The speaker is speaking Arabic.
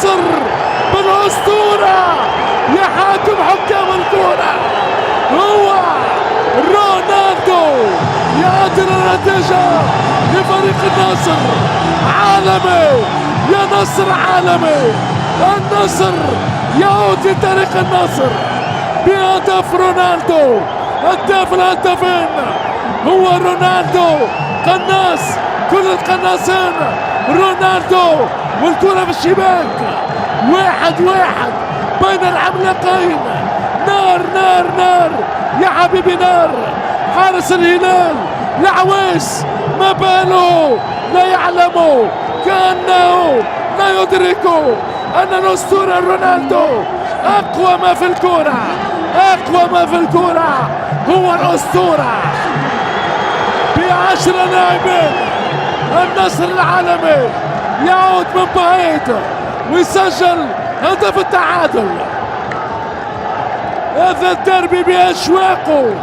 النصر بالأسطورة يحاكم حكام الكرة، هو رونالدو يعدل النتيجة لفريق النصر. عالمي يا نصر، عالمي. النصر يعود لتاريخ النصر بهدف رونالدو، هداف الهدافين هو رونالدو. قناص كل القناصين رونالدو، والكرة في الشباك. 1-1 بين العملاقين. نار نار نار يا حبيبي، نار. حارس الهلال العويس ما باله، لا يعلم، كأنه لا يدرك أن الأسطورة رونالدو أقوى ما في الكرة، أقوى ما في الكرة هو الأسطورة. ب10 لاعبين النصر العالمي يعود من بعيد ويسجل هدف التعادل. هذا الدربي بأشواقه